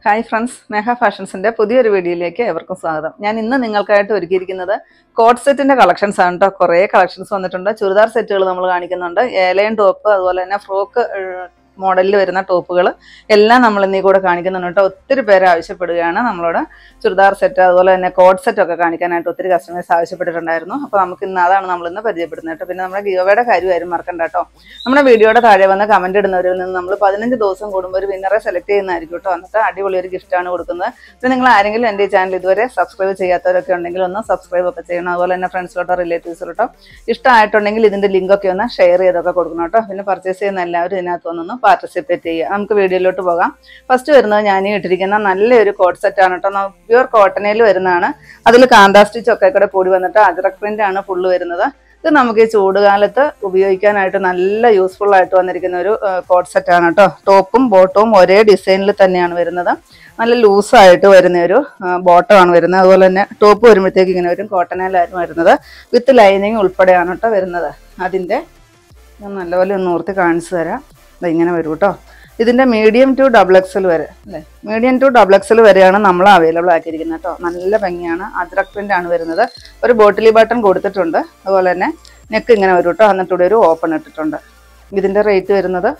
Hi friends, മേഘ ഫാഷൻസിന്റെ പുതിയൊരു വീഡിയോയിലേക്ക് ഏവർക്കും സ്വാഗതം. ഞാൻ ഇന്ന് നിങ്ങൾക്കായിട്ട് ഒരുക്കിയിരിക്കുന്നത് കോട്ട് സെറ്റിന്റെ കളക്ഷൻസ് ആണ് കേട്ടോ. കുറേ കളക്ഷൻസ് വന്നിട്ടുണ്ട്. ചുരിദാർ സെറ്റുകൾ നമ്മൾ കാണിക്കുന്നുണ്ട്. ഏലയൻ ടോപ്പ്, അതുപോലെ തന്നെ ഫ്രോക്ക് മോഡലിൽ വരുന്ന ടോപ്പുകൾ എല്ലാം നമ്മൾ ഇന്നീ കൂടെ കാണിക്കുന്നുണ്ട് കേട്ടോ. ഒത്തിരി പേര് ആവശ്യപ്പെടുകയാണ് നമ്മളോട് ചുരിദാർ സെറ്റ്, അതുപോലെ തന്നെ കോട്ട് സെറ്റ് ഒക്കെ കാണിക്കാനായിട്ട് ഒത്തിരി കസ്റ്റമേഴ്സ് ആവശ്യപ്പെട്ടിട്ടുണ്ടായിരുന്നു. അപ്പോൾ നമുക്ക് ഇന്ന് അതാണ് നമ്മളിന്ന് പരിചയപ്പെടുന്നത് കേട്ടോ. പിന്നെ നമ്മുടെ ഗിയോവയുടെ കാര്യമായിരുന്നു മറക്കണ്ട കേട്ടോ. നമ്മുടെ വീഡിയോയുടെ താഴെ വന്ന് കമന്റ് ഇടുന്നവരിൽ നിന്ന് നമ്മൾ 15 ദിവസം കൂടുമ്പോൾ ഒരു വിന്നറെ സെലക്ട് ചെയ്യുന്നതായിരിക്കും കേട്ടോ. എന്നിട്ട് അടിപൊളി ഒരു ഗിഫ്റ്റാണ് കൊടുക്കുന്നത്. പിന്നെ നിങ്ങൾ ആരെങ്കിലും എൻ്റെ ഈ ചാനൽ ഇതുവരെ സബ്സ്ക്രൈബ് ചെയ്യാത്തവരൊക്കെ ഉണ്ടെങ്കിൽ ഒന്ന് സബ്സ്ക്രൈബ് ഒക്കെ ചെയ്യണം. അതുപോലെ തന്നെ ഫ്രണ്ട്സിലോട്ടോ റിലേറ്റീവ്സിലോട്ടോ ഇഷ്ടമായിട്ടുണ്ടെങ്കിൽ ഇതിൻ്റെ ലിങ്കൊക്കെ ഒന്ന് ഷെയർ ചെയ്തൊക്കെ കൊടുക്കണം കേട്ടോ. പിന്നെ പർച്ചേസ് ചെയ്യുന്ന എല്ലാവരും ഇതിനകത്ത് വന്നൊന്ന് പാർട്ടിസിപ്പേറ്റ് ചെയ്യുക. നമുക്ക് വീഡിയോയിലോട്ട് പോകാം. ഫസ്റ്റ് വരുന്നത് ഞാൻ ഇട്ടിരിക്കുന്ന നല്ലൊരു കോട്ട് സെറ്റ് ആണ് കേട്ടോ. പ്യുവർ കോട്ടണിൽ വരുന്നതാണ്. അതിൽ കാന്താ സ്റ്റിച്ച് ഒക്കെ കൂടെ കൂടി വന്നിട്ട് അജ്രക് പ്രിന്റ് ആണ് ഫുള്ള് വരുന്നത്. ഇത് നമുക്ക് ഈ ചൂടുകാലത്ത് ഉപയോഗിക്കാനായിട്ട് നല്ല യൂസ്ഫുൾ ആയിട്ട് വന്നിരിക്കുന്ന ഒരു കോട്ട് സെറ്റ് ആണ് കേട്ടോ. ടോപ്പും ബോട്ടവും ഒരേ ഡിസൈനിൽ തന്നെയാണ് വരുന്നത്. നല്ല ലൂസായിട്ട് വരുന്ന ഒരു ബോട്ടമാണ് വരുന്നത്. അതുപോലെ തന്നെ ടോപ്പ് വരുമ്പോഴത്തേക്ക് ഇങ്ങനെ വരും. കോട്ടണിലായിരുന്നു വരുന്നത്. വിത്ത് ലൈനിങ് ഉൾപ്പെടെയാണ് കേട്ടോ വരുന്നത്. അതിൻ്റെ ഞാൻ നല്ലപോലെ ഒന്ന് ഓർത്ത് കാണിച്ചു തരാം. ഇങ്ങനെ വരും കേട്ടോ. ഇതിൻ്റെ മീഡിയം ടു XXL വരെ അല്ലേ, മീഡിയം ടു XXL വരെയാണ് നമ്മൾ അവൈലബിൾ ആക്കിയിരിക്കുന്നത് കേട്ടോ. നല്ല ഭംഗിയാണ്. അജ്രക് പ്രിന്റ് ആണ് വരുന്നത്. ഒരു ബോട്ടിലി ബട്ടൺ കൊടുത്തിട്ടുണ്ട്. അതുപോലെ തന്നെ നെക്ക് ഇങ്ങനെ വരും കേട്ടോ. എന്നിട്ട് ഒരു ഓപ്പൺ ഇട്ടിട്ടുണ്ട്. ഇതിൻ്റെ റേറ്റ് വരുന്നത്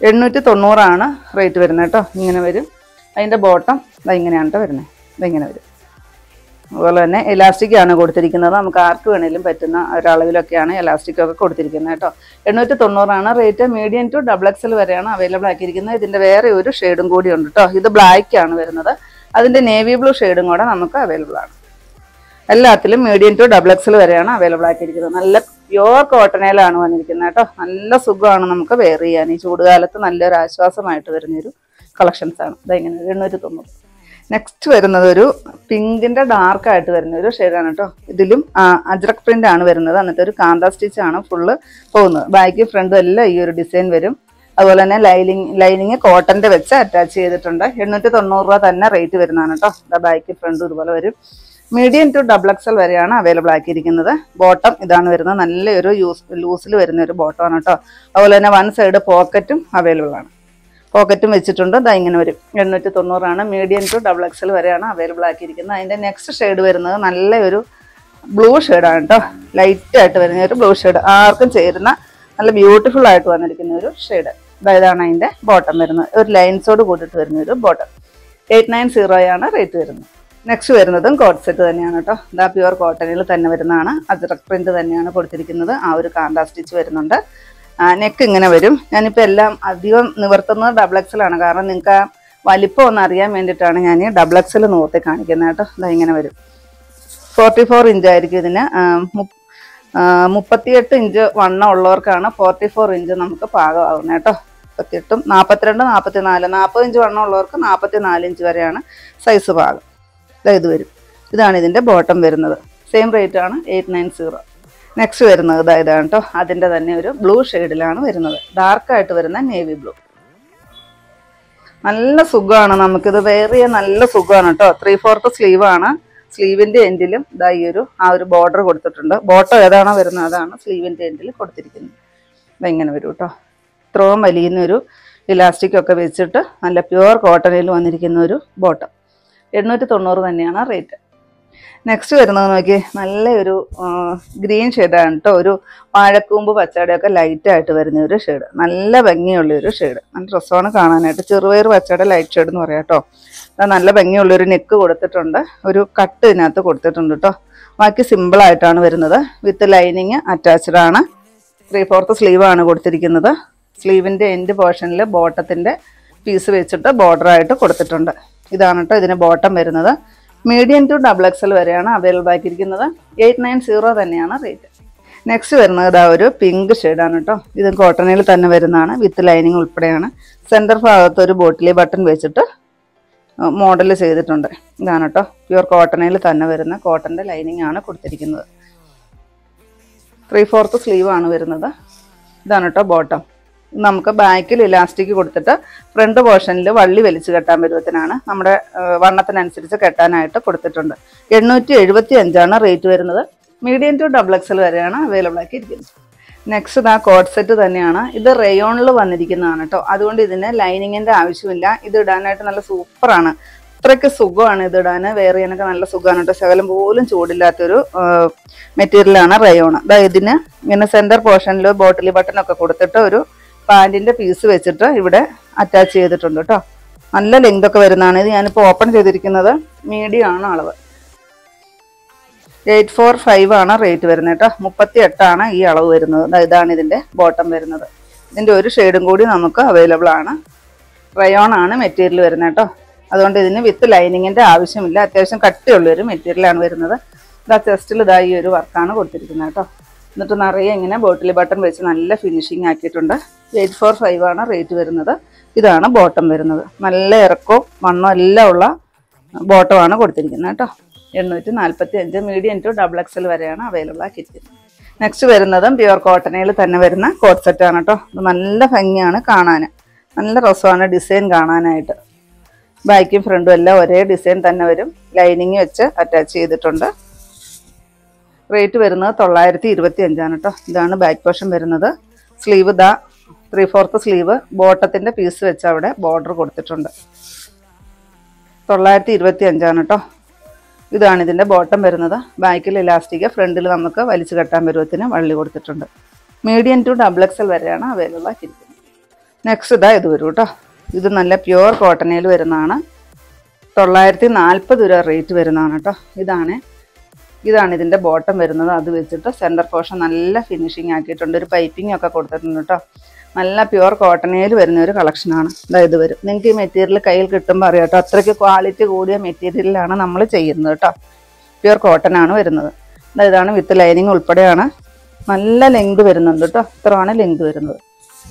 890 ആണ് റേറ്റ് വരുന്നത് കേട്ടോ. ഇങ്ങനെ വരും. അതിൻ്റെ ബോട്ടം ഇങ്ങനെയാണ് കേട്ടോ വരുന്നത്. ഇതിങ്ങനെ വരും. അതുപോലെ തന്നെ എലാസ്റ്റിക് ആണ് കൊടുത്തിരിക്കുന്നത്. നമുക്ക് ആർക്ക് വേണേലും പറ്റുന്ന ഒരളവിലൊക്കെയാണ് എലാസ്റ്റിക് ഒക്കെ കൊടുത്തിരിക്കുന്നത് കേട്ടോ. 890 ആണ് റേറ്റ്. മീഡിയം ടു XXL വരെയാണ് അവൈലബിൾ ആക്കിയിരിക്കുന്നത്. ഇതിൻ്റെ വേറെ ഒരു ഷെയ്ഡും കൂടി ഉണ്ട് കേട്ടോ. ഇത് ബ്ലാക്ക് ആണ് വരുന്നത്. അതിൻ്റെ നേവി ബ്ലൂ ഷെയ്ഡും കൂടെ നമുക്ക് അവൈലബിൾ ആണ്. എല്ലാത്തിലും മീഡിയം ടു XXL വരെയാണ് അവൈലബിൾ ആക്കിയിരിക്കുന്നത്. നല്ല പ്യുവർ കോട്ടണിലാണ് വന്നിരിക്കുന്നത് കേട്ടോ. നല്ല സുഖമാണ് നമുക്ക് വെയർ ചെയ്യാൻ. ഈ ചൂടുകാലത്ത് നല്ലൊരു ആശ്വാസമായിട്ട് വരുന്നൊരു കളക്ഷൻസ് ആണ്. ഇതെങ്ങനെ 890. നെക്സ്റ്റ് വരുന്നത് ഒരു പിങ്കിന്റെ ഡാർക്കായിട്ട് വരുന്ന ഒരു ഷെയ്ഡാണ് കേട്ടോ. ഇതിലും അജ്രക് പ്രിന്റ് ആണ് വരുന്നത്. എന്നിട്ട് ഒരു കാന്താ സ്റ്റിച്ച് ആണ് ഫുള്ള് പോകുന്നത്. ബാക്ക് ഫ്രണ്ടും എല്ലാം ഈ ഒരു ഡിസൈൻ വരും. അതുപോലെ തന്നെ ലൈനിങ് കോട്ടന്റെ വെച്ച് അറ്റാച്ച് ചെയ്തിട്ടുണ്ട്. 890 രൂപ തന്നെ റേറ്റ് വരുന്നതാണ് കേട്ടോ. ബാക്ക് ഫ്രണ്ടും ഇതുപോലെ വരും. മീഡിയം ടു XXL വരെയാണ് അവൈലബിൾ ആക്കിയിരിക്കുന്നത്. ബോട്ടം ഇതാണ് വരുന്നത്. നല്ലൊരു ലൂസിൽ വരുന്ന ഒരു ബോട്ടമാണ് കേട്ടോ. അതുപോലെ തന്നെ വൺ സൈഡ് പോക്കറ്റും അവൈലബിൾ ആണ്. പോക്കറ്റും വെച്ചിട്ടുണ്ട്. ഇങ്ങനെ വരും. 890 ആണ്. മീഡിയം ടു XXL വരെയാണ് അവൈലബിൾ ആക്കിയിരിക്കുന്നത്. അതിൻ്റെ നെക്സ്റ്റ് ഷെയ്ഡ് വരുന്നത് നല്ലൊരു ബ്ലൂ ഷെയ്ഡാണ് കേട്ടോ. ലൈറ്റായിട്ട് വരുന്ന ഒരു ബ്ലൂ ഷെയ്ഡ്. ആർക്കും ചേരുന്ന നല്ല ബ്യൂട്ടിഫുൾ ആയിട്ട് വന്നിരിക്കുന്ന ഒരു ഷെയ്ഡ്. ഇതാണ് അതിൻ്റെ ബോട്ടം വരുന്നത്. ഒരു ലൈൻസോട് കൂട്ടിയിട്ട് വരുന്ന ഒരു ബോട്ടം. 890 ആണ് റേറ്റ് വരുന്നത്. നെക്സ്റ്റ് വരുന്നതും കോട്ട് സെറ്റ് തന്നെയാണ് കേട്ടോ. ഇതാ പ്യുവർ കോട്ടണിൽ തന്നെ വരുന്നതാണ്. അജ്രക് പ്രിന്റ് തന്നെയാണ് കൊടുത്തിരിക്കുന്നത്. ആ ഒരു കാന്താ സ്റ്റിച്ച് വരുന്നുണ്ട്. നെക്ക് ഇങ്ങനെ വരും. ഞാനിപ്പോൾ എല്ലാം അധികം നിവർത്തുന്നത് XXL ആണ്. കാരണം നിങ്ങൾക്ക് വലിപ്പം ഒന്ന് അറിയാൻ വേണ്ടിയിട്ടാണ് ഞാൻ XXL നോർത്തി കാണിക്കുന്നത് കേട്ടോ. ഇങ്ങനെ വരും. 44 ഇഞ്ച് ആയിരിക്കും ഇതിന്. 38 ഇഞ്ച് വണ്ണം ഉള്ളവർക്കാണ് 44 ഇഞ്ച് നമുക്ക് പാകമാകുന്നത് കേട്ടോ. 38, 42, 44, 40 ഇഞ്ച് വണ്ണം ഉള്ളവർക്ക് 44 ഇഞ്ച് വരെയാണ് സൈസ് പാകം. ഇത് വരും. ഇതാണ് ഇതിൻ്റെ ബോട്ടം വരുന്നത്. സെയിം റേറ്റ് ആണ് 890. നെക്സ്റ്റ് വരുന്നത് ഇതാണ് കേട്ടോ. അതിൻ്റെ തന്നെ ഒരു ബ്ലൂ ഷെയ്ഡിലാണ് വരുന്നത്. ഡാർക്കായിട്ട് വരുന്ന നേവി ബ്ലൂ. നല്ല സുഖമാണ് നമുക്കിത് വെയർ ചെയ്യാൻ. നല്ല സുഖമാണ് കേട്ടോ. 3/4 സ്ലീവ് ആണ്. സ്ലീവിൻ്റെ എൻഡിലും ഈ ഒരു ബോർഡർ കൊടുത്തിട്ടുണ്ട്. ബോട്ടം ഏതാണോ വരുന്നത് അതാണ് സ്ലീവിൻ്റെ എൻഡിൽ കൊടുത്തിരിക്കുന്നത്. ഇങ്ങനെ വരും കേട്ടോ. ഇത്രയും വലിയൊരു ഇലാസ്റ്റിക് ഒക്കെ വെച്ചിട്ട് നല്ല പ്യുവർ കോട്ടണിൽ വന്നിരിക്കുന്ന ഒരു ബോട്ടം. 890 തന്നെയാണ് റേറ്റ്. നെക്സ്റ്റ് വരുന്നത് നോക്കി നല്ലൊരു ഗ്രീൻ ഷെയ്ഡാണ് കേട്ടോ. ഒരു വാഴക്കൂമ്പ് പച്ചടയൊക്കെ ലൈറ്റായിട്ട് വരുന്ന ഒരു ഷെയ്ഡ്. നല്ല ഭംഗിയുള്ളൊരു ഷെയ്ഡ്. നല്ല രസമാണ് കാണാനായിട്ട്. ചെറുപയർ പച്ചട ലൈറ്റ് ഷെയ്ഡ് എന്ന് പറയാം കേട്ടോ. നല്ല ഭംഗിയുള്ളൊരു നെക്ക് കൊടുത്തിട്ടുണ്ട്. ഒരു കട്ട് ഇതിനകത്ത് കൊടുത്തിട്ടുണ്ട് കേട്ടോ. ബാക്കി സിമ്പിളായിട്ടാണ് വരുന്നത്. വിത്ത് ലൈനിങ് അറ്റാച്ച്ഡ് ആണ്. 3/4 സ്ലീവ് ആണ് കൊടുത്തിരിക്കുന്നത്. സ്ലീവിൻ്റെ എൻഡ് പോർഷനിൽ ബോട്ടത്തിൻ്റെ പീസ് വെച്ചിട്ട് ബോർഡറായിട്ട് കൊടുത്തിട്ടുണ്ട്. ഇതാണ് കേട്ടോ ഇതിന് ബോട്ടം വരുന്നത്. മീഡിയം ടു XXL വരെയാണ് അവൈലബിൾ ആക്കിയിരിക്കുന്നത്. 890 തന്നെയാണ് റേറ്റ്. നെക്സ്റ്റ് വരുന്നത് ഒരു പിങ്ക് ഷെയ്ഡാണ് കേട്ടോ. ഇത് കോട്ടണിൽ തന്നെ വരുന്നതാണ്. വിത്ത് ലൈനിങ് ഉൾപ്പെടെയാണ്. സെൻറ്റർ ഭാഗത്ത് ഒരു ബോട്ടിലി ബട്ടൺ വെച്ചിട്ട് മോഡൽ ചെയ്തിട്ടുണ്ട്. ഇതാണ് കേട്ടോ. പ്യുവർ കോട്ടണിൽ തന്നെ വരുന്ന കോട്ടൻ്റെ ലൈനിങ് ആണ് കൊടുത്തിരിക്കുന്നത്. 3/4 സ്ലീവ് ആണ് വരുന്നത്. ഇതാണ് കേട്ടോ ബോട്ടം. നമുക്ക് ബാക്കിൽ ഇലാസ്റ്റിക് കൊടുത്തിട്ട് ഫ്രണ്ട് പോർഷനിൽ വള്ളി വലിച്ചു കെട്ടാൻ പരുവത്തിനാണ്. നമ്മുടെ വണ്ണത്തിനനുസരിച്ച് കെട്ടാനായിട്ട് കൊടുത്തിട്ടുണ്ട്. 875 ആണ് റേറ്റ് വരുന്നത്. മീഡിയം ടു XXL വരെയാണ് അവൈലബിൾ ആക്കിയിരിക്കുന്നത്. നെക്സ്റ്റ് ഇതാ കോഡ് സെറ്റ് തന്നെയാണ്. ഇത് റയോണിൽ വന്നിരിക്കുന്നതാണ് കേട്ടോ. അതുകൊണ്ട് ഇതിന് ലൈനിങ്ങിന്റെ ആവശ്യമില്ല. ഇത് ഇടാനായിട്ട് നല്ല സൂപ്പറാണ്. അത്രയ്ക്ക് സുഖമാണ് ഇത് ഇടാൻ. വെയർ ചെയ്യാനൊക്കെ നല്ല സുഖമാണ് കേട്ടോ. ശകലം പോലും ചൂടില്ലാത്തൊരു മെറ്റീരിയലാണ് റയോൺ. ഇതിന് ഇങ്ങനെ സെന്റർ പോർഷനിൽ ബോട്ടിൽ ബട്ടൺ ഒക്കെ കൊടുത്തിട്ട് ഒരു പാൻറ്റിന്റെ പീസ് വെച്ചിട്ട് ഇവിടെ അറ്റാച്ച് ചെയ്തിട്ടുണ്ട് കേട്ടോ. നല്ല ലെങ്ത് ഒക്കെ വരുന്നതാണ്. ഇത് ഞാനിപ്പോൾ ഓപ്പൺ ചെയ്തിരിക്കുന്നത് മീഡിയം ആണ് അളവ്. 845 ആണ് റേറ്റ് വരുന്നത് കേട്ടോ. 38 ഈ അളവ് വരുന്നത്. ഇതാണ് ഇതിന്റെ ബോട്ടം വരുന്നത്. ഇതിന്റെ ഒരു ഷെയ്ഡും കൂടി നമുക്ക് അവൈലബിൾ ആണ്. റയോൺ ആണ് മെറ്റീരിയൽ വരുന്നത് കേട്ടോ. അതുകൊണ്ട് ഇതിന് വിത്ത് ലൈനിങ്ങിന്റെ ആവശ്യമില്ല. അത്യാവശ്യം കട്ടിയുള്ളൊരു മെറ്റീരിയലാണ് വരുന്നത്. ഇതാ ചെസ്റ്റിൽ ഇതാ ഈ ഒരു വർക്കാണ് കൊടുത്തിരിക്കുന്നത് കേട്ടോ. എന്നിട്ട് നിറയെ ഇങ്ങനെ ബോട്ടിൽ ബട്ടൺ വെച്ച് നല്ല ഫിനിഷിങ് ആക്കിയിട്ടുണ്ട്. 845 ആണ് റേറ്റ് വരുന്നത്. ഇതാണ് ബോട്ടം വരുന്നത്. നല്ല ഇറക്കവും മണ്ണും എല്ലാം ഉള്ള ബോട്ടമാണ് കൊടുത്തിരിക്കുന്നത് കേട്ടോ. 845 മീഡിയം ടു XXL വരെയാണ് അവൈലബിൾ ആക്കിയിരിക്കുന്നത്. നെക്സ്റ്റ് വരുന്നതും പ്യുവർ കോട്ടണിൽ തന്നെ വരുന്ന കോട്ട് സെറ്റാണ് കേട്ടോ. ഇത് നല്ല ഭംഗിയാണ് കാണാൻ. നല്ല രസമാണ് ഡിസൈൻ കാണാനായിട്ട്. ബാക്കും ഫ്രണ്ടും എല്ലാം ഒരേ ഡിസൈൻ തന്നെ വരും. ലൈനിങ് വെച്ച് അറ്റാച്ച് ചെയ്തിട്ടുണ്ട്. റേറ്റ് വരുന്നത് 925 ആണ് കേട്ടോ. ഇതാണ് ബാക്ക് പോർഷൻ വരുന്നത്. സ്ലീവ് 3/4 സ്ലീവ് ബോട്ടത്തിന്റെ പീസ് വെച്ച് അവിടെ ബോർഡർ കൊടുത്തിട്ടുണ്ട്. 925 ആണ് കേട്ടോ. ഇതാണ് ഇതിന്റെ ബോട്ടം വരുന്നത്. ബാക്കിൽ ഇലാസ്റ്റിക്, ഫ്രണ്ടിൽ നമുക്ക് വലിച്ചു കെട്ടാൻ പരുവത്തിന് വള്ളി കൊടുത്തിട്ടുണ്ട്. മീഡിയം ടു XXL വരെയാണ് അവൈലബിൾ ആക്കിയിരിക്കുന്നത്. നെക്സ്റ്റ് ഇത് വരും കേട്ടോ. ഇത് നല്ല പ്യുവർ കോട്ടണിൽ വരുന്നതാണ്. 940 രൂപ റേറ്റ് വരുന്നതാണ് കേട്ടോ. ഇതാണ് ഇതിന്റെ ബോട്ടം വരുന്നത്. അത് വെച്ചിട്ട് സെന്റർ പോർഷൻ നല്ല ഫിനിഷിങ് ആക്കിയിട്ടുണ്ട്. ഒരു പൈപ്പിംഗ് ഒക്കെ കൊടുത്തിട്ടുണ്ട് കേട്ടോ. നല്ല പ്യുവർ കോട്ടണിൽ വരുന്ന ഒരു കളക്ഷനാണ്. ഇത് വരും. നിങ്ങൾക്ക് ഈ മെറ്റീരിയൽ കയ്യിൽ കിട്ടുമ്പോൾ അറിയാം കേട്ടോ. അത്രയ്ക്ക് ക്വാളിറ്റി കൂടിയ മെറ്റീരിയലാണ് നമ്മൾ ചെയ്യുന്നത് കേട്ടോ. പ്യുവർ കോട്ടൺ ആണ് വരുന്നത്. ഇതാണ് വിത്ത് ലൈനിങ് ഉൾപ്പെടെയാണ്. നല്ല ലെങ്ത് വരുന്നുണ്ട് കേട്ടോ. ഇത്രയാണ് ലെങ്ത് വരുന്നത്.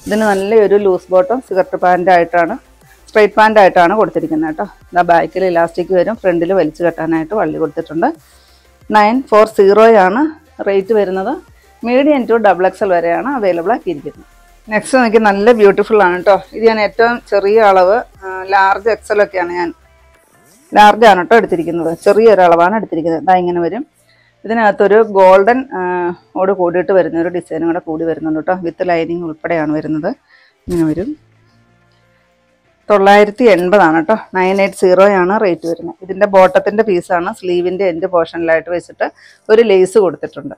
ഇതിന് നല്ലൊരു ലൂസ് ബോട്ടം സ്കർട്ട് പാൻ്റ് ആയിട്ടാണ്, സ്ട്രൈറ്റ് പാൻ്റ് ആയിട്ടാണ് കൊടുത്തിരിക്കുന്നത് കേട്ടോ. ബാക്കിൽ ഇലാസ്റ്റിക് വരും. ഫ്രണ്ടിൽ വലിച്ചു കെട്ടാനായിട്ട് വള്ളി കൊടുത്തിട്ടുണ്ട്. 940 ആണ് റേറ്റ് വരുന്നത്. മീഡിയം ടു XXL വരെയാണ് അവൈലബിൾ ആക്കിയിരിക്കുന്നത്. നെക്സ്റ്റ് നോക്കി നല്ല ബ്യൂട്ടിഫുൾ ആണ് കേട്ടോ. ഇത് ഞാൻ ഏറ്റവും ചെറിയ അളവ് ലാർജ് XL ഒക്കെയാണ് ഞാൻ ലാർജാണ് കേട്ടോ എടുത്തിരിക്കുന്നത്. ചെറിയൊരു അളവാണ് എടുത്തിരിക്കുന്നത്. ഇങ്ങനെ വരും. ഇതിനകത്തൊരു ഗോൾഡൻ ഓട് കൂടിയിട്ട് വരുന്ന ഒരു ഡിസൈനും കൂടെ കൂടി വരുന്നുണ്ട് കേട്ടോ. വിത്ത് ലൈനിങ് ഉൾപ്പെടെയാണ് വരുന്നത്. ഇങ്ങനെ വരും. 980 ആണ് കേട്ടോ. 980 ആണ് റേറ്റ് വരുന്നത്. ഇതിന്റെ ബോട്ടത്തിന്റെ പീസാണ്. സ്ലീവിന്റെ എൻഡ് പോർഷനിലായിട്ട് വെച്ചിട്ട് ഒരു ലേസ് കൊടുത്തിട്ടുണ്ട്.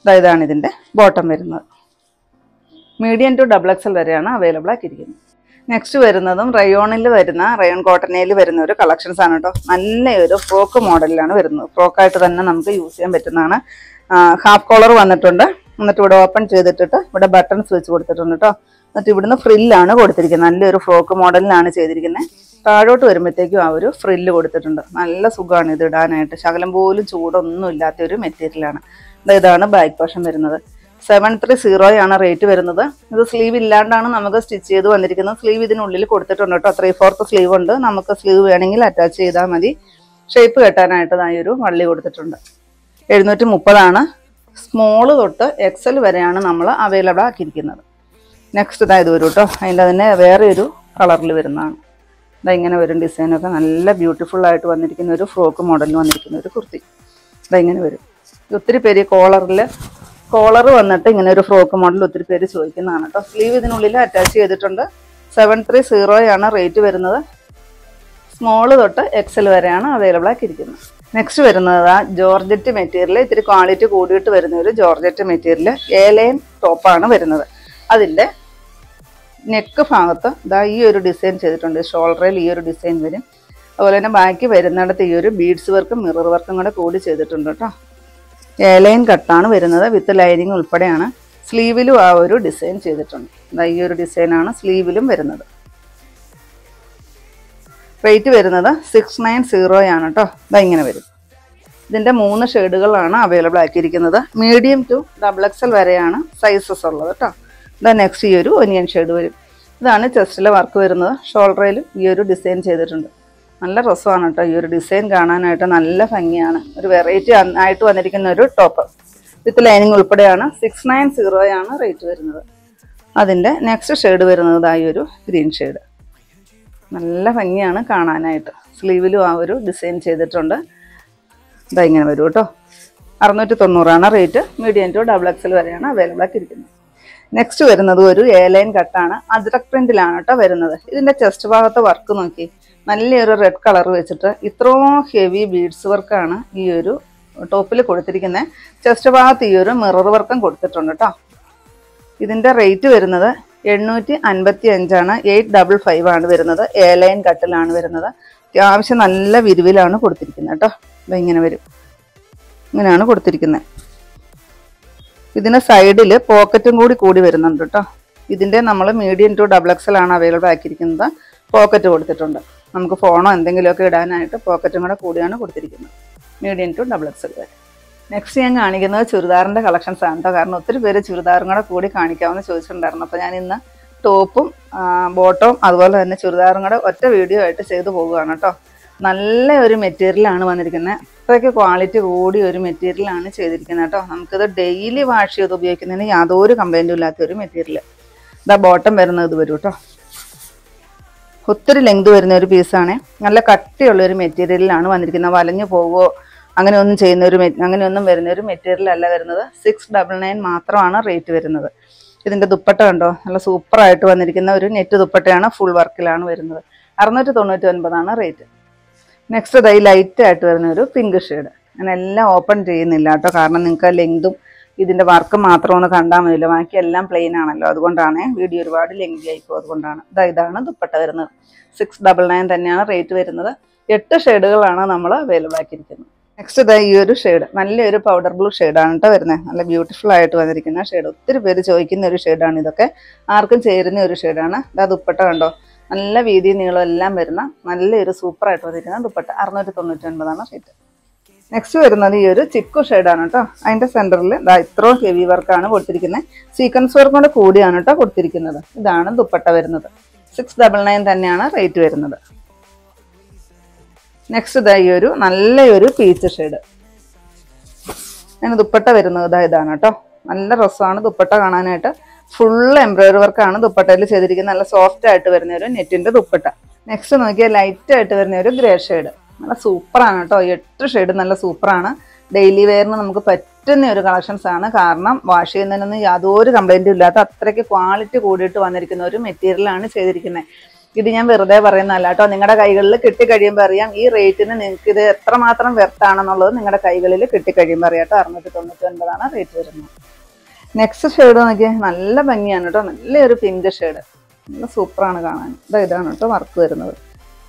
ഇതാണ് ഇതിന്റെ ബോട്ടം വരുന്നത്. മീഡിയം ടു XXL വരെയാണ് അവൈലബിൾ ആക്കിയിരിക്കുന്നത്. നെക്സ്റ്റ് വരുന്നതും റയോണിൽ വരുന്ന റയോൺ കോട്ടണിൽ വരുന്ന ഒരു കളക്ഷൻസ് ആണ് കേട്ടോ. നല്ലൊരു ഫ്രോക്ക് മോഡലിലാണ് വരുന്നത്. ഫ്രോക്കായിട്ട് തന്നെ നമുക്ക് യൂസ് ചെയ്യാൻ പറ്റുന്നതാണ്. ഹാഫ് കോളർ വന്നിട്ടുണ്ട്. എന്നിട്ട് ഇവിടെ ഓപ്പൺ ചെയ്തിട്ടിട്ട് ഇവിടെ ബട്ടൺസ് വെച്ച് കൊടുത്തിട്ടുണ്ട് കേട്ടോ. എന്നിട്ട് ഇവിടുന്ന് ഫ്രില്ലാണ് കൊടുത്തിരിക്കുന്നത്. നല്ലൊരു ഫ്രോക്ക് മോഡലിലാണ് ചെയ്തിരിക്കുന്നത്. താഴോട്ട് വരുമ്പോഴത്തേക്കും ആ ഒരു ഫ്രില്ല് കൊടുത്തിട്ടുണ്ട്. നല്ല സുഖമാണ് ഇത് ഇടാനായിട്ട്. ശകലം പോലും ചൂടൊന്നും ഇല്ലാത്ത ഒരു മെറ്റീരിയലാണ്. ഇതാണ് ബാക്ക് പോർഷൻ വരുന്നത്. 730 ആണ് റേറ്റ് വരുന്നത്. ഇത് സ്ലീവ് ഇല്ലാണ്ടാണ് നമുക്ക് സ്റ്റിച്ച് ചെയ്ത് വന്നിരിക്കുന്നത്. സ്ലീവ് ഇതിനുള്ളിൽ കൊടുത്തിട്ടുണ്ട് കേട്ടോ. 3/4 സ്ലീവ് ഉണ്ട്. നമുക്ക് സ്ലീവ് വേണമെങ്കിൽ അറ്റാച്ച് ചെയ്താൽ മതി. ഷേപ്പ് കെട്ടാനായിട്ട് ഒരു വള്ളി കൊടുത്തിട്ടുണ്ട്. 730 ആണ്. സ്മോള് തൊട്ട് XL വരെയാണ് നമ്മൾ അവൈലബിൾ ആക്കിയിരിക്കുന്നത്. നെക്സ്റ്റ് ഇത് വരും കേട്ടോ. അതിൻ്റെ തന്നെ വേറെ ഒരു കളറിൽ വരുന്നതാണ്. ഇങ്ങനെ വരും. ഡിസൈനൊക്കെ നല്ല ബ്യൂട്ടിഫുൾ ആയിട്ട് വന്നിരിക്കുന്ന ഒരു ഫ്രോക്ക് മോഡലിൽ വന്നിരിക്കുന്ന ഒരു കുർത്തി. ഇങ്ങനെ വരും. ഒത്തിരി പേര് കോളർ വന്നിട്ട് ഇങ്ങനെ ഒരു ഫ്രോക്ക് മോഡൽ ഒത്തിരി പേര് ചോദിക്കുന്നതാണ് കേട്ടോ. സ്ലീവ് ഇതിനുള്ളിൽ അറ്റാച്ച് ചെയ്തിട്ടുണ്ട്. 730 ആണ് റേറ്റ് വരുന്നത്. സ്മോള് തൊട്ട് XL വരെയാണ് അവൈലബിൾ ആക്കിയിരിക്കുന്നത്. നെക്സ്റ്റ് വരുന്നത് ജോർജറ്റ് മെറ്റീരിയൽ. ഇത്തിരി ക്വാളിറ്റി കൂടിയിട്ട് വരുന്ന ഒരു ജോർജറ്റ് മെറ്റീരിയൽ. A-ലൈൻ ടോപ്പാണ് വരുന്നത്. അതിൻ്റെ നെക്ക് ഭാഗത്ത് ഈ ഒരു ഡിസൈൻ ചെയ്തിട്ടുണ്ട്. ഷോൾഡറിൽ ഈ ഒരു ഡിസൈൻ വരും. അതുപോലെ തന്നെ ബാക്കി വരുന്നിടത്ത് ഈ ഒരു ബീഡ്സ് വർക്കും മിറർ വർക്കും കൂടെ കൂടി ചെയ്തിട്ടുണ്ട് കേട്ടോ. A-ലൈൻ കട്ടാണ് വരുന്നത്. വിത്ത് ലൈനിങ് ഉൾപ്പെടെയാണ്. സ്ലീവിലും ആ ഒരു ഡിസൈൻ ചെയ്തിട്ടുണ്ട്. ഈ ഒരു ഡിസൈനാണ് സ്ലീവിലും വരുന്നത്. റേറ്റ് വരുന്നത് 690 ആണ് കേട്ടോ. ഇങ്ങനെ വരും. ഇതിൻ്റെ 3 ഷെയ്ഡുകളാണ് അവൈലബിൾ ആക്കിയിരിക്കുന്നത്. മീഡിയം ടു XXL വരെയാണ് സൈസസ് ഉള്ളത് കേട്ടോ. നെക്സ്റ്റ് ഈ ഒരു ഒനിയൻ ഷെയ്ഡ് വരും. ഇതാണ് ചെസ്റ്റിലെ വർക്ക് വരുന്നത്. ഷോൾഡറിലും ഈ ഒരു ഡിസൈൻ ചെയ്തിട്ടുണ്ട്. നല്ല രസമാണ് കേട്ടോ. ഈ ഒരു ഡിസൈൻ കാണാനായിട്ട് നല്ല ഭംഗിയാണ്. ഒരു വെറൈറ്റി ആയിട്ട് വന്നിരിക്കുന്ന ഒരു ടോപ്പ് വിത്ത് ലൈനിങ് ഉൾപ്പെടെയാണ്. 690 ആണ് റേറ്റ് വരുന്നത്. അതിൻ്റെ നെക്സ്റ്റ് ഷെയ്ഡ് വരുന്നത് ഈ ഒരു ഗ്രീൻ ഷെയ്ഡ്. നല്ല ഭംഗിയാണ് കാണാനായിട്ട്. സ്ലീവിലും ആ ഒരു ഡിസൈൻ ചെയ്തിട്ടുണ്ട്. ഇങ്ങനെ വരും കേട്ടോ. 690 റേറ്റ്. മീഡിയം ടു XXL വരെയാണ് അവൈലബിൾ ആക്കിയിരിക്കുന്നത്. നെക്സ്റ്റ് വരുന്നത് ഒരു A-ലൈൻ കട്ടാണ്. അജ്രക് പ്രിന്റിലാണ് കേട്ടോ വരുന്നത്. ഇതിന്റെ ചെസ്റ്റ് ഭാഗത്തെ വർക്ക് നോക്കി, നല്ലൊരു റെഡ് കളർ വെച്ചിട്ട് ഇത്രയും ഹെവി ബീഡ്സ് വർക്കാണ് ഈ ഒരു ടോപ്പിൽ കൊടുത്തിരിക്കുന്നത്. ചെസ്റ്റ് ഭാഗത്ത് ഈ ഒരു മിറർ വർക്കും കൊടുത്തിട്ടുണ്ട് കേട്ടോ. ഇതിന്റെ റേറ്റ് വരുന്നത് 855 ആണ്. 855 ആണ് വരുന്നത്. A-ലൈൻ കട്ടിലാണ് വരുന്നത്. അത്യാവശ്യം നല്ല വിരിവിലാണ് കൊടുത്തിരിക്കുന്നത് കേട്ടോ. ഇങ്ങനെ വരും, ഇങ്ങനെയാണ് കൊടുത്തിരിക്കുന്നത്. ഇതിന് സൈഡിൽ പോക്കറ്റും കൂടി വരുന്നുണ്ട് കേട്ടോ. ഇതിന്റെ നമ്മൾ മീഡിയം ടു XXL ആണ് അവൈലബിൾ ആക്കിയിരിക്കുന്നത്. പോക്കറ്റ് കൊടുത്തിട്ടുണ്ട്. നമുക്ക് ഫോണോ എന്തെങ്കിലുമൊക്കെ ഇടാനായിട്ട് പോക്കറ്റും കൂടിയാണ് കൊടുത്തിരിക്കുന്നത്. മീഡിയം ടു XXL വരെ. നെക്സ്റ്റ് ഞാൻ കാണിക്കുന്നത് ചുരിദാറിന്റെ കളക്ഷൻസ് ആണ് കേട്ടോ. കാരണം ഒത്തിരി പേര് ചുരിദാറും കൂടി കാണിക്കാമെന്ന് ചോദിച്ചിട്ടുണ്ടായിരുന്നു. അപ്പോൾ ഞാൻ ഇന്ന് ടോപ്പും ബോട്ടവും അതുപോലെ തന്നെ ചുരിദാറും ഒറ്റ വീഡിയോ ആയിട്ട് ചെയ്തു പോവുകയാണ് കേട്ടോ. നല്ല ഒരു മെറ്റീരിയലാണ് വന്നിരിക്കുന്നത്. അത്രയ്ക്ക് ക്വാളിറ്റി കൂടി ഒരു മെറ്റീരിയലാണ് ചെയ്തിരിക്കുന്നത് കേട്ടോ. നമുക്കിത് ഡെയിലി വാഷ് ചെയ്ത് ഉപയോഗിക്കുന്നതിന് യാതൊരു കംപ്ലൈൻറ്റും ഇല്ലാത്ത ഒരു മെറ്റീരിയൽ. ഇതാ ബോട്ടം വരുന്നത് ഇത് വരും കേട്ടോ. ഒത്തിരി ലെങ്ത് വരുന്ന ഒരു പീസാണ്. നല്ല കട്ടിയുള്ളൊരു മെറ്റീരിയലിലാണ് വന്നിരിക്കുന്നത്. വലഞ്ഞു പോവോ അങ്ങനെയൊന്നും വരുന്ന ഒരു മെറ്റീരിയൽ അല്ല വരുന്നത്. 699 മാത്രമാണ് റേറ്റ് വരുന്നത്. ഇതിന്റെ ദുപ്പട്ട കണ്ടോ, നല്ല സൂപ്പറായിട്ട് വന്നിരിക്കുന്ന ഒരു നെറ്റ് ദുപ്പട്ടയാണ്. ഫുൾ വർക്കിലാണ് വരുന്നത്. 699 ആണ് റേറ്റ്. നെക്സ്റ്റ് ഇതായി ലൈറ്റ് ആയിട്ട് വരുന്ന ഒരു പിങ്ക് ഷെയ്ഡ്. ഞാൻ എല്ലാം ഓപ്പൺ ചെയ്യുന്നില്ല കേട്ടോ. കാരണം നിങ്ങൾക്ക് ലെങ്തും ഇതിന്റെ വർക്ക് മാത്രം ഒന്ന് കണ്ടാൽ മതിയല്ലോ. ബാക്കി എല്ലാം പ്ലെയിൻ ആണല്ലോ. അതുകൊണ്ടാണ് വീഡിയോ ഒരുപാട് ലെങ്തി ആയിപ്പോ. അതുകൊണ്ടാണ് ഇതാണ് ദുപ്പട്ട വരുന്നത്. 699 തന്നെയാണ് റേറ്റ് വരുന്നത്. 8 ഷെയ്ഡുകളാണ് നമ്മൾ അവൈലബിൾ ആക്കിയിരിക്കുന്നത്. നെക്സ്റ്റ് ഇതാ ഈ ഒരു ഷെയ്ഡ്, നല്ലൊരു പൗഡർ ബ്ലൂ ഷെയ്ഡാണ് കേട്ടോ വരുന്നത്. നല്ല ബ്യൂട്ടിഫുൾ ആയിട്ട് വന്നിരിക്കുന്ന ഷെയ്ഡ്. ഒത്തിരി പേര് ചോദിക്കുന്ന ഒരു ഷെയ്ഡാണ് ഇതൊക്കെ. ആർക്കും ചേരുന്ന ഒരു ഷെയ്ഡാണ്. ഇതാ ദുപ്പട്ട കണ്ടോ, നല്ല വീതി നീളം എല്ലാം വരുന്ന നല്ലൊരു സൂപ്പറായിട്ട് വന്നിരിക്കുന്ന ദുപ്പട്ട. 699 ആണ് റേറ്റ്. നെക്സ്റ്റ് വരുന്നത് ഈ ഒരു ചിക്കു ഷെയ്ഡാണ് കേട്ടോ. അതിന്റെ സെന്ററിൽ ഇതാ ഇത്രയും ഹെവി വർക്കാണ് കൊടുത്തിരിക്കുന്നത്. സീക്വൻസ് വർക്ക് കൂടിയാണ് കേട്ടോ കൊടുത്തിരിക്കുന്നത്. ഇതാണ് ദുപ്പട്ട വരുന്നത്. 699 തന്നെയാണ് റേറ്റ് വരുന്നത്. നെക്സ്റ്റ് ഇതാ ഈ ഒരു നല്ലൊരു പീച്ച് ഷെയ്ഡ്. അതിന് ദുപ്പട്ട വരുന്നത് ഇതാണ് കേട്ടോ. നല്ല രസമാണ് ദുപ്പട്ട കാണാനായിട്ട്. ഫുൾ എംബ്രോയിഡറി വർക്കാണ് ദുപ്പട്ടയിൽ ചെയ്തിരിക്കുന്നത്. നല്ല സോഫ്റ്റ് ആയിട്ട് വരുന്ന ഒരു നെറ്റിന്റെ ദുപ്പട്ട. നെക്സ്റ്റ് നോക്കിയാൽ ലൈറ്റ് ആയിട്ട് വരുന്ന ഒരു ഗ്രേ ഷെയ്ഡ്. നല്ല സൂപ്പറാണ് കേട്ടോ. 8 ഷെയ്ഡ് നല്ല സൂപ്പറാണ്. ഡെയിലി വെയറിന് നമുക്ക് പറ്റുന്ന ഒരു കളക്ഷൻസ് ആണ്. കാരണം വാഷ് ചെയ്യുന്നതിനൊന്നും യാതൊരു കംപ്ലൈൻറ്റും ഇല്ലാത്ത അത്രയ്ക്ക് ക്വാളിറ്റി കൂടിയിട്ട് വന്നിരിക്കുന്ന ഒരു മെറ്റീരിയലാണ് ചെയ്തിരിക്കുന്നത്. ഇത് ഞാൻ വെറുതെ പറയുന്നതല്ല കേട്ടോ. നിങ്ങളുടെ കൈകളിൽ കിട്ടിക്കഴിയുമ്പോൾ അറിയാം ഈ റേറ്റിന് നിങ്ങൾക്ക് ഇത് എത്രമാത്രം വെർത്താണെന്നുള്ളത് നിങ്ങളുടെ കൈകളിൽ കിട്ടിക്കഴിയുമ്പോൾ അറിയാം കേട്ടോ. 699 ആണ് റേറ്റ് വരുന്നത്. നെക്സ്റ്റ് ഷെയ്ഡ് നോക്കിയാൽ നല്ല ഭംഗിയാണ് കേട്ടോ. നല്ലൊരു പിങ്ക് ഷെയ്ഡ്. നല്ല സൂപ്പറാണ് കാണാൻ. ഇതാണ് കേട്ടോ വർക്ക് വരുന്നത്.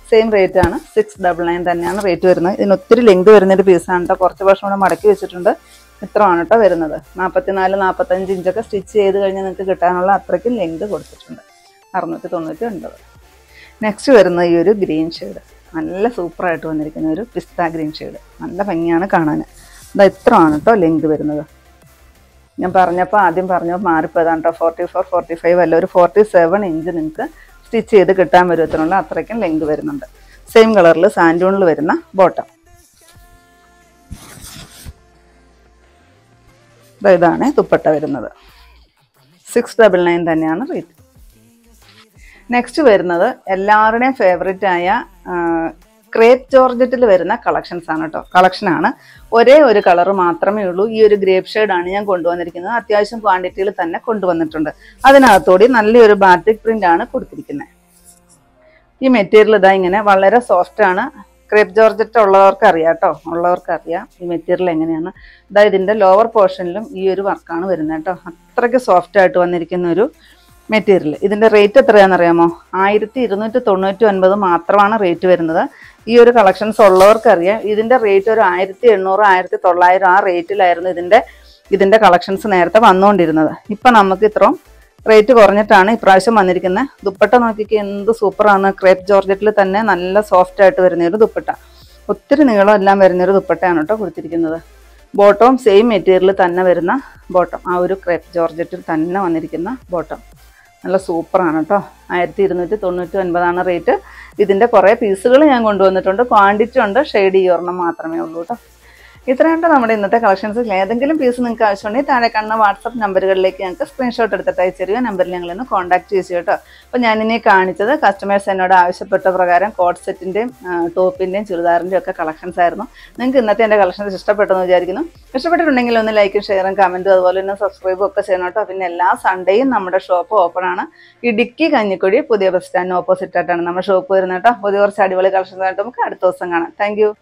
സെയിം റേറ്റ് ആണ്. 699 തന്നെയാണ് റേറ്റ് വരുന്നത്. ഇതിന് ഒത്തിരി ലെങ്ത് വരുന്നൊരു പീസാണ് കേട്ടോ. കുറച്ച് വർഷം കൂടെ മടക്കി വെച്ചിട്ടുണ്ട്. ഇത്രയാണ് കേട്ടോ വരുന്നത്. 44-45 ഇഞ്ചൊക്കെ സ്റ്റിച്ച് ചെയ്ത് കഴിഞ്ഞാൽ നിങ്ങൾക്ക് കിട്ടാനുള്ള അത്രയ്ക്കും ലെങ്ത് കൊടുത്തിട്ടുണ്ട്. 699. നെക്സ്റ്റ് വരുന്നത് ഈ ഒരു ഗ്രീൻ ഷെയ്ഡ്. നല്ല സൂപ്പറായിട്ട് വന്നിരിക്കുന്ന ഒരു പിസ്ത ഗ്രീൻ ഷെയ്ഡ്. നല്ല ഭംഗിയാണ് കാണാൻ. ഇത്രയാണ് കേട്ടോ ലെങ്ത് വരുന്നത്. ഞാൻ ആദ്യം പറഞ്ഞപ്പോൾ മാറിപ്പോയതാണ് കേട്ടോ. 44-45 അല്ല, ഒരു 47 ഇഞ്ച് നിങ്ങൾക്ക് സ്റ്റിച്ച് ചെയ്ത് കിട്ടാൻ വരുത്തിനുള്ള അത്രയ്ക്കും ലെങ്ത് വരുന്നുണ്ട്. സെയിം കളറിൽ സാൻഡൂണിൽ വരുന്ന ബോട്ടം. ഇതാണ് ദുപ്പട്ട വരുന്നത്. 699 തന്നെയാണ് റേറ്റ്. നെക്സ്റ്റ് വരുന്നത് എല്ലാവരുടെയും ഫേവറേറ്റ് ആയ ക്രേപ്പ് ജോർജറ്റിൽ വരുന്ന കളക്ഷൻസ് ആണ് കേട്ടോ. കളക്ഷനാണ്. ഒരേ ഒരു കളർ മാത്രമേ ഉള്ളൂ. ഈ ഒരു ഗ്രേപ്പ് ഷെയ്ഡാണ് ഞാൻ കൊണ്ടുവന്നിരിക്കുന്നത്. അത്യാവശ്യം ക്വാണ്ടിറ്റിയിൽ തന്നെ കൊണ്ടുവന്നിട്ടുണ്ട്. അതിനകത്തോടെ നല്ലൊരു ബാറ്റിക് പ്രിന്റ് ആണ് കൊടുത്തിരിക്കുന്നത്. ഈ മെറ്റീരിയൽ ഇതാ ഇങ്ങനെ വളരെ സോഫ്റ്റ് ആണ്. ക്രേപ്പ് ജോർജറ്റ് ഉള്ളവർക്ക് അറിയാം കേട്ടോ. ഈ മെറ്റീരിയൽ എങ്ങനെയാണ്. ഇതിന്റെ ലോവർ പോർഷനിലും ഈ ഒരു വർക്കാണ് വരുന്നത് കേട്ടോ. അത്രയ്ക്ക് സോഫ്റ്റ് ആയിട്ട് വന്നിരിക്കുന്ന ഒരു മെറ്റീരിയൽ. ഇതിന്റെ റേറ്റ് എത്രയാണെന്നറിയാമോ? 1299 മാത്രമാണ് റേറ്റ് വരുന്നത്. ഈ ഒരു കളക്ഷൻസ് ഉള്ളവർക്ക് അറിയാം. ഇതിന്റെ റേറ്റ് ഒരു 1800-1900 ആ റേറ്റിലായിരുന്നു ഇതിന്റെ കളക്ഷൻസ് നേരത്തെ വന്നുകൊണ്ടിരുന്നത്. ഇപ്പൊ നമുക്ക് ഇത്രയും റേറ്റ് കുറഞ്ഞിട്ടാണ് ഇപ്രാവശ്യം വന്നിരിക്കുന്നത്. ദുപ്പട്ട നോക്കിക്ക് എന്ത് സൂപ്പറാണ്. ക്രേപ്പ് ജോർജറ്റിൽ തന്നെ നല്ല സോഫ്റ്റ് ആയിട്ട് വരുന്നൊരു ദുപ്പട്ട. ഒത്തിരി നീളം എല്ലാം വരുന്നൊരു ദുപ്പട്ടയാണ് കേട്ടോ കൊടുത്തിരിക്കുന്നത്. ബോട്ടവും സെയിം മെറ്റീരിയൽ തന്നെ വരുന്ന ബോട്ടം. ആ ഒരു ക്രേപ്പ് ജോർജറ്റിൽ തന്നെ വന്നിരിക്കുന്ന ബോട്ടം. നല്ല സൂപ്പറാണ് കേട്ടോ. 1299 റേറ്റ്. ഇതിന്റെ കുറേ പീസുകൾ ഞാൻ കൊണ്ടുവന്നിട്ടുണ്ട്. ക്വാണ്ടിറ്റി ഉണ്ട്. ഷെയ്ഡ് ഈ ഒരെണ്ണം മാത്രമേ ഉള്ളൂ കേട്ടോ. ഇത്രയുണ്ട് നമ്മുടെ ഇന്നത്തെ കളക്ഷൻസ്. ഏതെങ്കിലും പീസ് നിങ്ങൾക്ക് ആവശ്യമുണ്ടെങ്കിൽ താഴെ കാണുന്ന വാട്സപ്പ് നമ്പറുകളിലേക്ക് ഞങ്ങൾക്ക് സ്ക്രീൻഷോട്ട് എടുത്തിട്ട് അയച്ചു തരിക. നമ്പറിൽ ഞങ്ങളൊന്ന് കോൺടാക്ട് ചെയ്തു കേട്ടോ. അപ്പോൾ ഞാനിനി കാണിച്ചത് കസ്റ്റമേഴ്സ് എന്നോട് ആവശ്യപ്പെട്ട പ്രകാരം കോട്ട് സെറ്റിൻ്റെയും ടോപ്പിൻ്റെയും ചുരിദാറിൻ്റെയും ഒക്കെ കളക്ഷൻസ് ആയിരുന്നു. നിങ്ങൾക്ക് ഇന്നത്തെ എൻ്റെ കളക്ഷൻസ് ഇഷ്ടപ്പെട്ടെന്ന് വിചാരിക്കുന്നു. ഇഷ്ടപ്പെട്ടിട്ടുണ്ടെങ്കിൽ ഒന്ന് ലൈക്കും ഷെയറും കമൻറ്റും അതുപോലെ തന്നെ സബ്സ്ക്രൈബും ഒക്കെ ചെയ്യണം കേട്ടോ. പിന്നെ എല്ലാ സൺഡേയും നമ്മുടെ ഷോപ്പ് ഓപ്പൺ ആണ്. ഇടുക്കി കഞ്ഞിക്കുഴി പുതിയ ബസ് സ്റ്റാൻഡിന് ഓപ്പോസിറ്റ് ആയിട്ടാണ് നമ്മുടെ ഷോപ്പ് വരുന്നത് കേട്ടോ. പുതിയ കുറച്ച് അടിപൊളി കളക്ഷൻസ് ആയിട്ട് നമുക്ക് അടുത്ത ദിവസം കാണാം. താങ്ക്